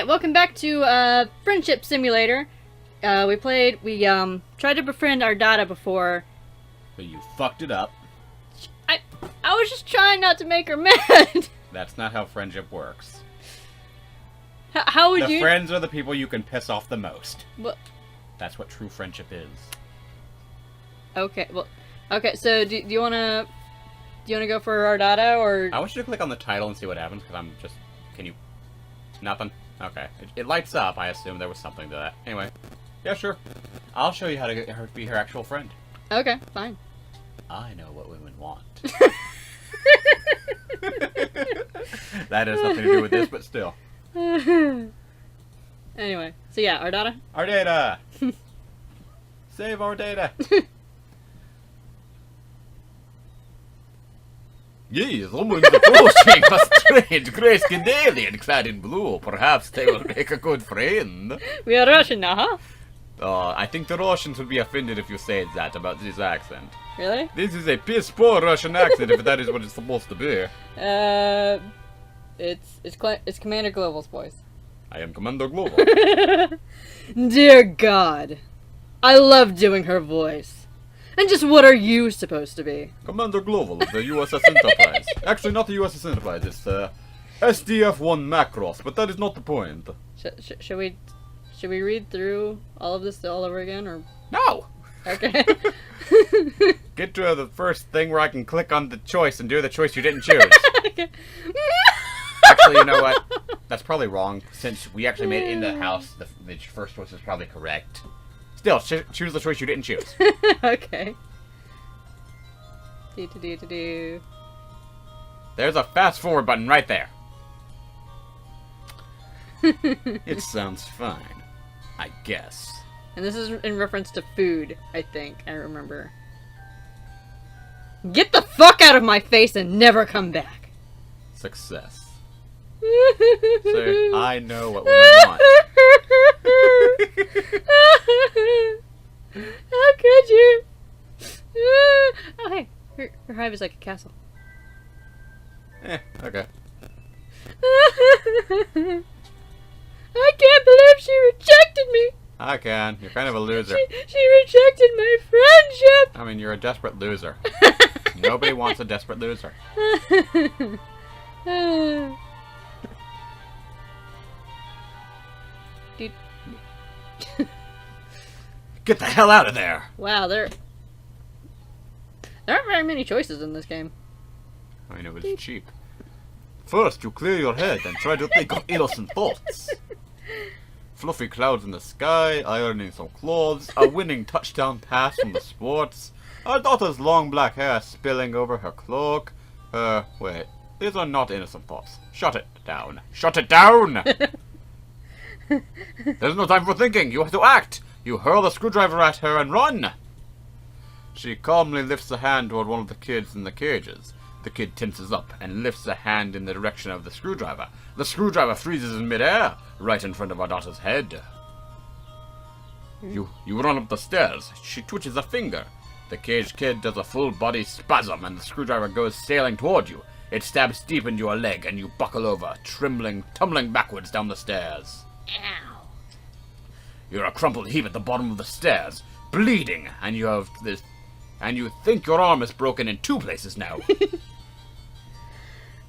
Alright, welcome back to Friendship Simulator. We tried to befriend our Dada before. But you fucked it up. I was just trying not to make her mad. That's not how friendship works. How would you... The friends are the people you can piss off the most. What? That's what true friendship is. Okay, well... Okay, so do you wanna... Do you wanna go for our Dada, or... I want you to click on the title and see what happens, because I'm just... Can you... Nothing? Okay. It lights up. I assume there was something to that. Anyway. Yeah, sure. I'll show you how to get her to be her actual friend. Okay, fine. I know what women want. That has nothing to do with this, but still. Anyway, so yeah, our Dada. Our data! Save our data! Yes, someone's approaching a strange gray-skinned alien clad in blue. Perhaps they will make a good friend. We are Russian now, huh? I think the Russians would be offended if you said that about this accent. Really? This is a piss-poor Russian accent, if that is what it's supposed to be. It's Commander Global's voice. I am Commander Global. Dear God, I love doing her voice. And just what are you supposed to be? Commander Global of the USS Enterprise. Actually, not the USS Enterprise, it's SDF-1 Macross, but that is not the point. Should we read through all of this all over again, or...? No! Okay. Get to the first thing where I can click on the choice and do the choice you didn't choose. Okay. Actually, you know what? That's probably wrong, since we actually made it in the house. The first choice is probably correct. Still, choose the choice you didn't choose. Okay. There's a fast forward button right there. It sounds fine, I guess. And this is in reference to food, I think. I remember. Get the fuck out of my face and never come back. Success. So, I know what women want. How could you? Oh, hey. Her hive is like a castle. Okay. I can't believe she rejected me. I can. You're kind of a loser. She rejected my friendship. I mean, you're a desperate loser. Nobody wants a desperate loser. Dude. Get the hell out of there! Wow, there aren't very many choices in this game. I know it's cheap. First, you clear your head and try to think of innocent thoughts. Fluffy clouds in the sky, ironing some clothes, a winning touchdown pass from the sports, our daughter's long black hair spilling over her cloak. Wait. These are not innocent thoughts. Shut it down. Shut it down! There's no time for thinking. You have to act. You hurl the screwdriver at her and run. She calmly lifts a hand toward one of the kids in the cages. The kid tenses up and lifts a hand in the direction of the screwdriver. The screwdriver freezes in midair, right in front of our daughter's head. You run up the stairs. She twitches a finger. The caged kid does a full body spasm and the screwdriver goes sailing toward you. It stabs deep into your leg and you buckle over, tumbling backwards down the stairs. Ow. You're a crumpled heap at the bottom of the stairs, bleeding, and you think your arm is broken in 2 places now.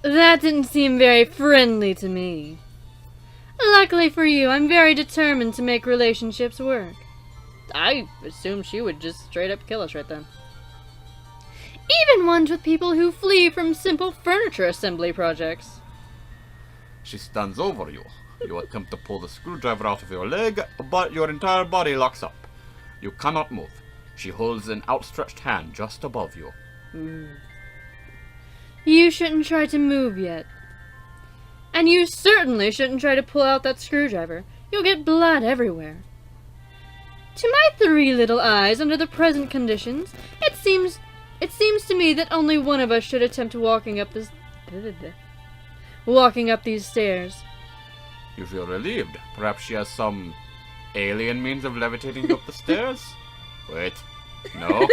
That didn't seem very friendly to me. Luckily for you, I'm very determined to make relationships work. I assumed she would just straight up kill us right then. Even ones with people who flee from simple furniture assembly projects. She stands over you. You attempt to pull the screwdriver out of your leg, but your entire body locks up. You cannot move. She holds an outstretched hand just above you. You shouldn't try to move yet. And you certainly shouldn't try to pull out that screwdriver. You'll get blood everywhere. To my 3 little eyes, under the present conditions, it seems to me that only one of us should attempt walking up these stairs. You feel relieved. Perhaps she has some alien means of levitating you up the stairs? Wait. No?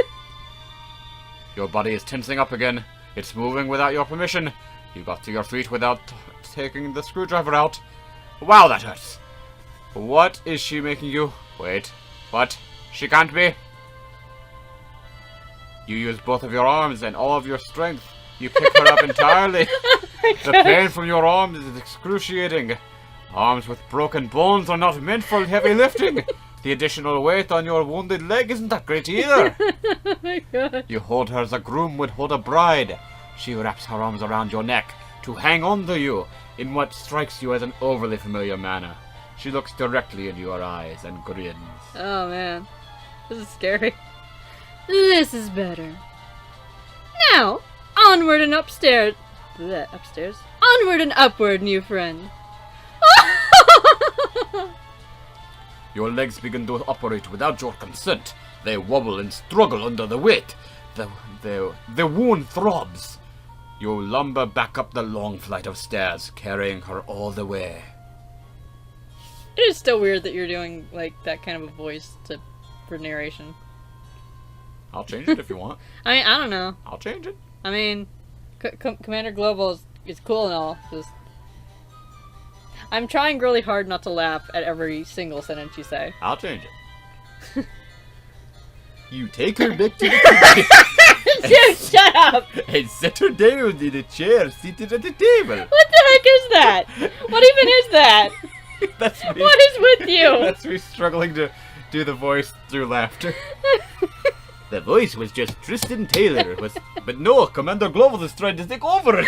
Your body is tensing up again. It's moving without your permission. You got to your feet without taking the screwdriver out. Wow, that hurts. What is she making you? Wait. What? She can't be? You use both of your arms and all of your strength. You pick her up entirely. The pain from your arms is excruciating. Arms with broken bones are not meant for heavy lifting. The additional weight on your wounded leg isn't that great either. Oh my god. You hold her as a groom would hold a bride. She wraps her arms around your neck to hang on to you in what strikes you as an overly familiar manner. She looks directly into your eyes and grins. Oh man. This is scary. This is better. Now, onward and upstairs. Blech, upstairs? Onward and upward, new friend. Your legs begin to operate without your consent. They wobble and struggle under the weight. The wound throbs. You lumber back up the long flight of stairs, carrying her all the way. It is still weird that you're doing, like, that kind of a voice for narration. I'll change it if you want. I mean, I don't know. I'll change it. I mean, Commander Global is cool and all. Just, I'm trying really hard not to laugh at every single sentence you say. I'll change it. You take her back to the kitchen. Dude, shut up! And set her down in a chair seated at the table. What the heck is that? What even is that? That's me. What is with you? That's me struggling to do the voice through laughter. The voice was just Tristan Taylor, but no, Commander Global is trying to take over it.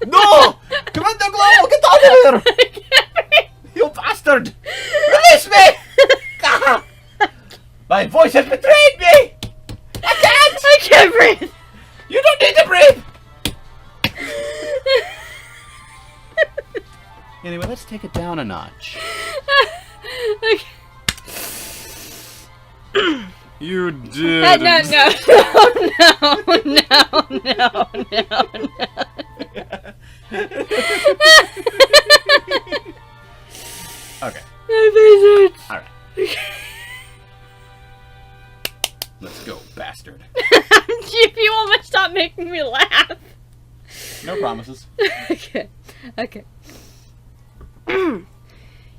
No! Commander Global, get out of here! You bastard! Release me! Ah! My voice has betrayed me! I can't breathe! You don't need to breathe! Anyway, let's take it down a notch. Okay. You did. No. Okay. My face hurts. Alright. Let's go, bastard. If you want to stop making me laugh. No promises. Okay. You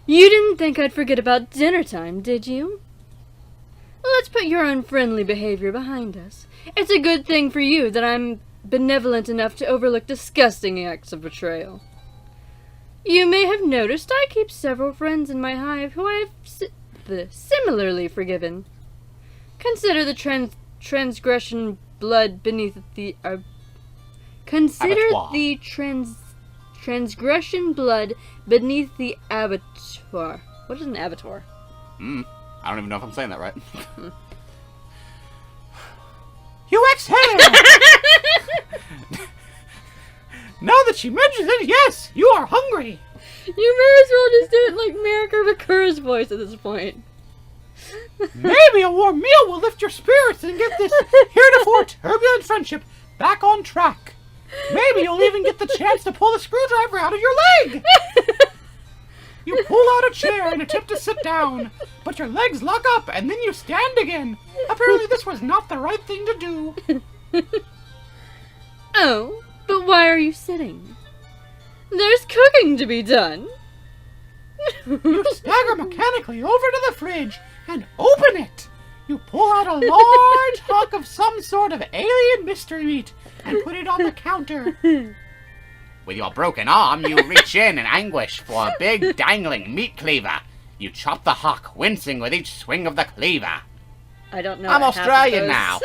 didn't think I'd forget about dinner time, did you? Let's put your unfriendly behavior behind us. It's a good thing for you that I'm benevolent enough to overlook disgusting acts of betrayal. You may have noticed I keep several friends in my hive who I have similarly forgiven. Consider the transgression blood beneath the... Consider Abattoir. the transgression blood beneath the abattoir. What is an abattoir? I don't even know if I'm saying that right. You exhale! Now that she mentions it, yes, you are hungry. You may as well just do it like Marika Bakura's voice at this point. Maybe a warm meal will lift your spirits and get this heretofore turbulent friendship back on track. Maybe you'll even get the chance to pull the screwdriver out of your leg. You pull out a chair and attempt to sit down, but your legs lock up and then you stand again. Apparently this was not the right thing to do. Oh, but why are you sitting? There's cooking to be done. You stagger mechanically over to the fridge and open it. You pull out a large hunk of some sort of alien mystery meat and put it on the counter. With your broken arm, you reach in anguish for a big dangling meat cleaver. You chop the hock, wincing with each swing of the cleaver. I don't know. I'm what half of Australian those- now.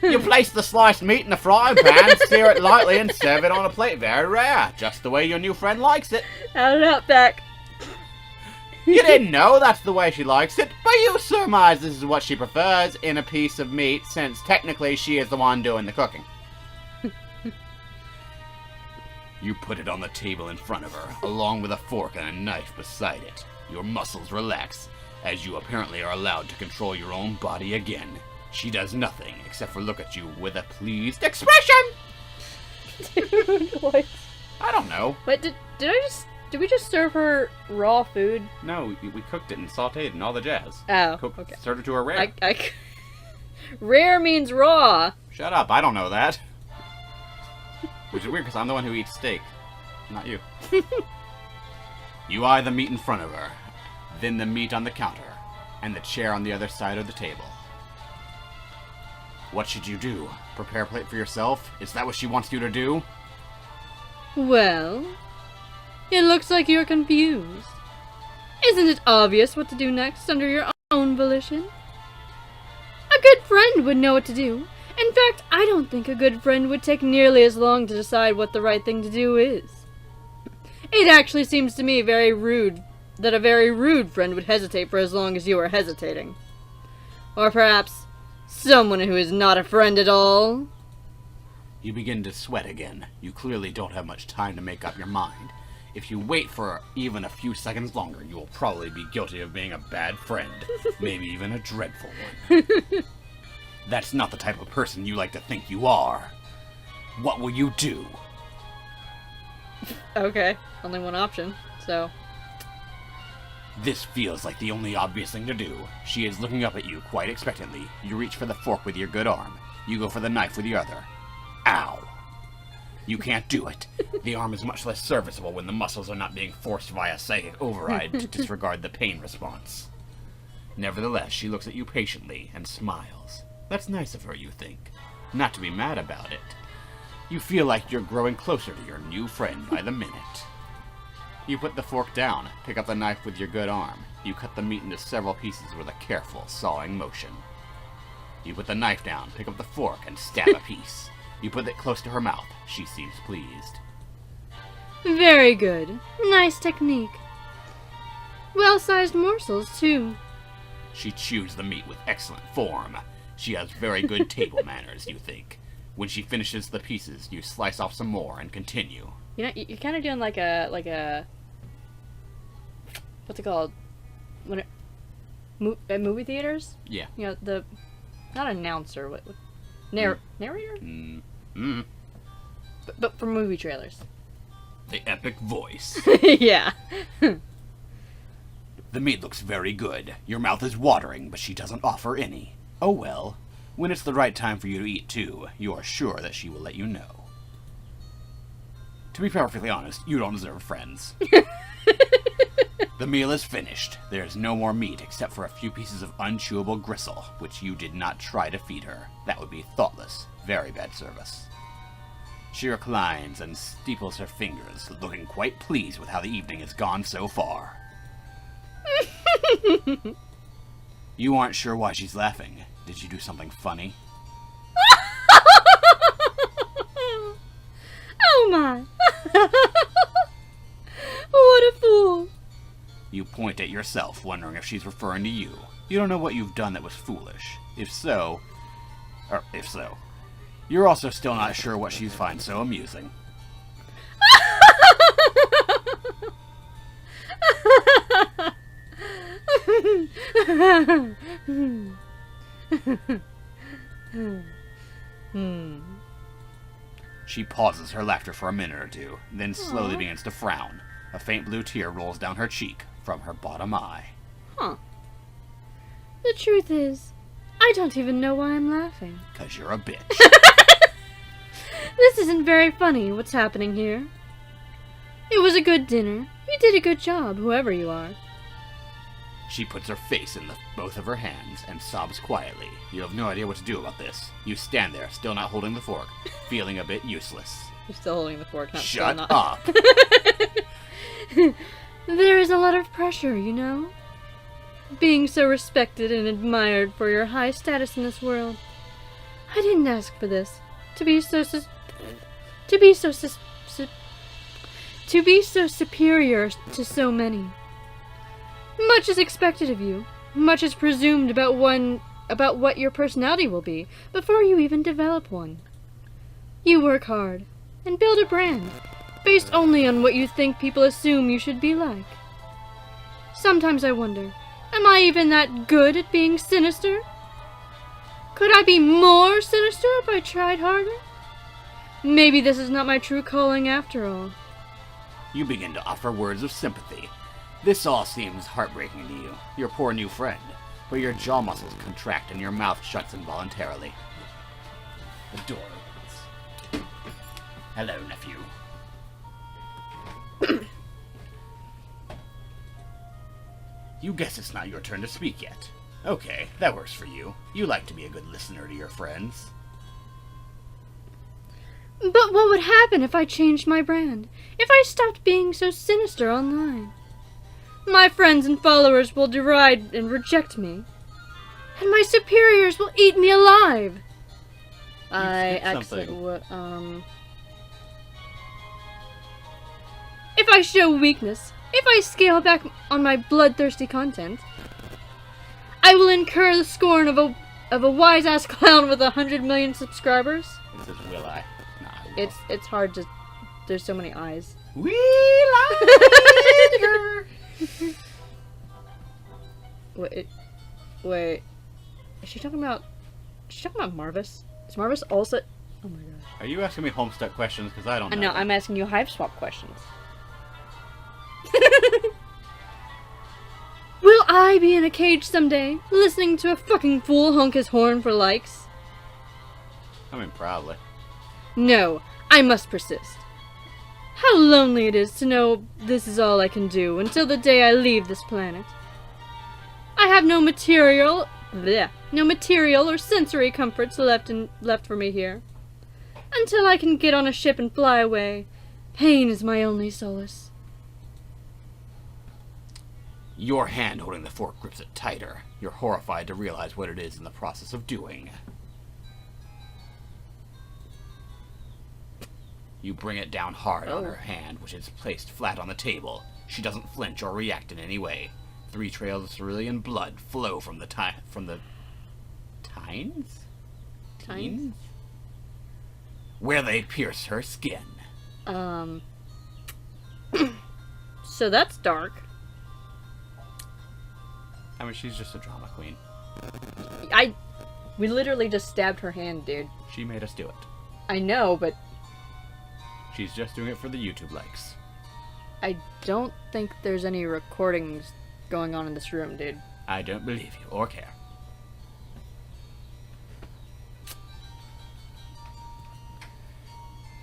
You place the sliced meat in the frying pan, sear it lightly, and serve it on a plate. Very rare, just the way your new friend likes it. Out and out back. You didn't know that's the way she likes it, but you surmise this is what she prefers in a piece of meat, since technically she is the one doing the cooking. You put it on the table in front of her, along with a fork and a knife beside it. Your muscles relax, as you apparently are allowed to control your own body again. She does nothing except for look at you with a pleased expression! Dude, what? I don't know. Wait, did we just serve her raw food? No, we cooked it and sauteed and all the jazz. Oh, okay. Served it to her rare. Rare means raw. Shut up, I don't know that. Which is weird, because I'm the one who eats steak. Not you. You eye the meat in front of her, then the meat on the counter, and the chair on the other side of the table. What should you do? Prepare a plate for yourself? Is that what she wants you to do? Well, it looks like you're confused. Isn't it obvious what to do next under your own volition? A good friend would know what to do. In fact, I don't think a good friend would take nearly as long to decide what the right thing to do is. It actually seems to me very rude that a very rude friend would hesitate for as long as you are hesitating. Or perhaps someone who is not a friend at all. You begin to sweat again. You clearly don't have much time to make up your mind. If you wait for even a few seconds longer, you will probably be guilty of being a bad friend. Maybe even a dreadful one. That's not the type of person you like to think you are. What will you do? Okay, only one option, so... This feels like the only obvious thing to do. She is looking up at you quite expectantly. You reach for the fork with your good arm. You go for the knife with your other. Ow. You can't do it. The arm is much less serviceable when the muscles are not being forced via psychic override to disregard the pain response. Nevertheless, she looks at you patiently and smiles. That's nice of her, you think. Not to be mad about it. You feel like you're growing closer to your new friend by the minute. You put the fork down, pick up the knife with your good arm. You cut the meat into several pieces with a careful, sawing motion. You put the knife down, pick up the fork, and stab a piece. You put it close to her mouth. She seems pleased. Very good. Nice technique. Well-sized morsels, too. She chews the meat with excellent form. She has very good table manners, you think. When she finishes the pieces, you slice off some more and continue. You know, you're kind of doing like a what's it called? When at movie theaters? Yeah. You know, not announcer, what narrator? But for movie trailers. The epic voice. Yeah. The meat looks very good. Your mouth is watering, but she doesn't offer any. Oh well. When it's the right time for you to eat too, you are sure that she will let you know. To be perfectly honest, you don't deserve friends. The meal is finished. There is no more meat except for a few pieces of unchewable gristle, which you did not try to feed her. That would be thoughtless. Very bad service. She reclines and steeples her fingers, looking quite pleased with how the evening has gone so far. You aren't sure why she's laughing. Did you do something funny? Oh my! What a fool! You point at yourself, wondering if she's referring to you. You don't know what you've done that was foolish. If so, you're also still not sure what she finds so amusing. She pauses her laughter for a minute or two, then slowly begins to frown. A faint blue tear rolls down her cheek from her bottom eye. Huh. The truth is, I don't even know why I'm laughing. 'Cause you're a bitch. This isn't very funny, what's happening here. It was a good dinner. You did a good job, whoever you are. She puts her face in both of her hands and sobs quietly. You have no idea what to do about this. You stand there, still not holding the fork, feeling a bit useless. You're still holding the fork, not Shut still not. up! There is a lot of pressure, you know? Being so respected and admired for your high status in this world. I didn't ask for this. To be so superior to so many. Much is expected of you. Much is presumed about what your personality will be before you even develop one. You work hard and build a brand based only on what you think people assume you should be like. Sometimes I wonder, am I even that good at being sinister? Could I be more sinister if I tried harder? Maybe this is not my true calling after all. You begin to offer words of sympathy. This all seems heartbreaking to you, your poor new friend, but your jaw muscles contract and your mouth shuts involuntarily. The door opens. Hello, nephew. You guess it's not your turn to speak yet. Okay, that works for you. You like to be a good listener to your friends. But what would happen if I changed my brand? If I stopped being so sinister online? My friends and followers will deride and reject me. And my superiors will eat me alive. I accidentally If I show weakness, if I scale back on my bloodthirsty content, I will incur the scorn of a wise-ass clown with 100 million subscribers. It says, will I? Nah, I will. It's hard to... There's so many eyes. Will I? Wait. Is she talking about Marvis? Is Marvis also... Oh my gosh. Are you asking me Homestuck questions? Because I don't know. No, I'm asking you Hive Swap questions. Will I be in a cage someday, listening to a fucking fool honk his horn for likes? I mean, probably. No, I must persist. How lonely it is to know this is all I can do until the day I leave this planet. I have no material or sensory comforts left for me here. Until I can get on a ship and fly away, pain is my only solace. Your hand holding the fork grips it tighter. You're horrified to realize what it is in the process of doing. You bring it down hard on her hand, which is placed flat on the table. She doesn't flinch or react in any way. 3 trails of cerulean blood flow from the tines? Tines? Where they pierce her skin. So that's dark. I mean, she's just a drama queen. We literally just stabbed her hand, dude. She made us do it. I know, but She's just doing it for the YouTube likes. I don't think there's any recordings going on in this room, dude. I don't believe you or care.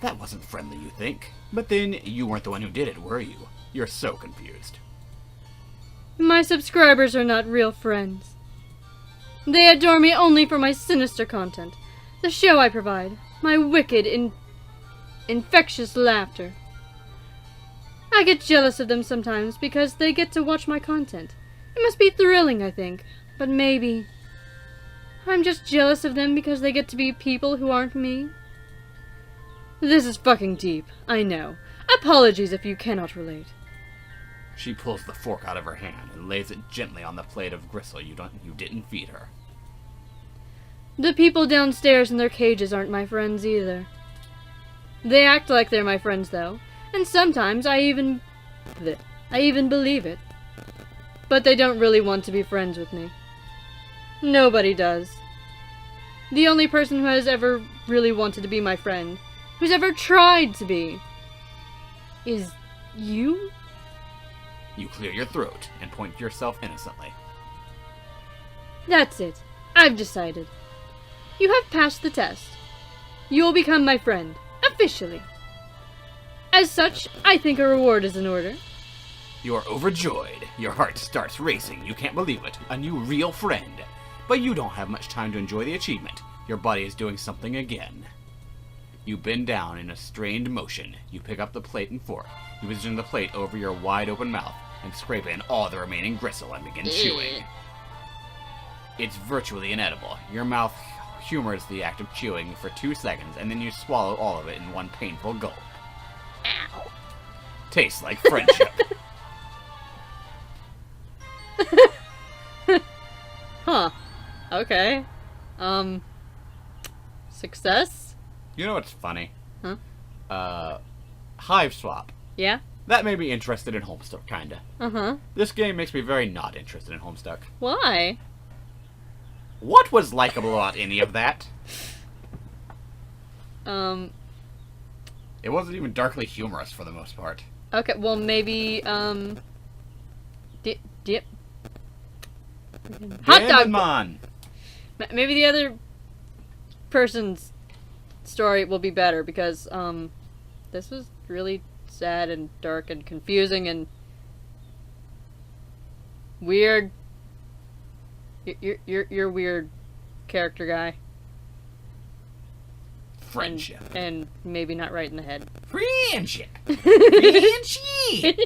That wasn't friendly, you think? But then, you weren't the one who did it, were you? You're so confused. My subscribers are not real friends. They adore me only for my sinister content, the show I provide, my wicked, infectious laughter. I get jealous of them sometimes because they get to watch my content. It must be thrilling, I think, but maybe I'm just jealous of them because they get to be people who aren't me. This is fucking deep, I know. Apologies if you cannot relate. She pulls the fork out of her hand and lays it gently on the plate of gristle you didn't feed her. The people downstairs in their cages aren't my friends either. They act like they're my friends, though, and sometimes I even believe it. But they don't really want to be friends with me. Nobody does. The only person who has ever really wanted to be my friend, who's ever tried to be, is you? You clear your throat and point to yourself innocently. That's it. I've decided. You have passed the test. You will become my friend, officially. As such, I think a reward is in order. You are overjoyed. Your heart starts racing. You can't believe it. A new real friend. But you don't have much time to enjoy the achievement. Your body is doing something again. You bend down in a strained motion. You pick up the plate and fork. You position the plate over your wide-open mouth and scrape in all the remaining gristle and begin chewing. It's virtually inedible. Your mouth humors the act of chewing for 2 seconds, and then you swallow all of it in one painful gulp. Ow. Tastes like friendship. Huh. Okay. Success? You know what's funny? Huh? Hive Swap. Yeah? That made me interested in Homestuck, kinda. Uh-huh. This game makes me very not interested in Homestuck. Why? What was likable about any of that? It wasn't even darkly humorous for the most part. Okay, well, maybe, dip. Hot dog! Man. Maybe the other person's story will be better, because, this was really sad and dark and confusing and weird. You're weird character guy. Friendship. And maybe not right in the head. Friendship. Friendship.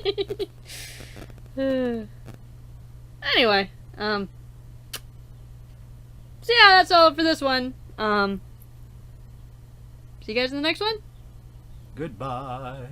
Anyway, so yeah, that's all for this one. See you guys in the next one. Goodbye.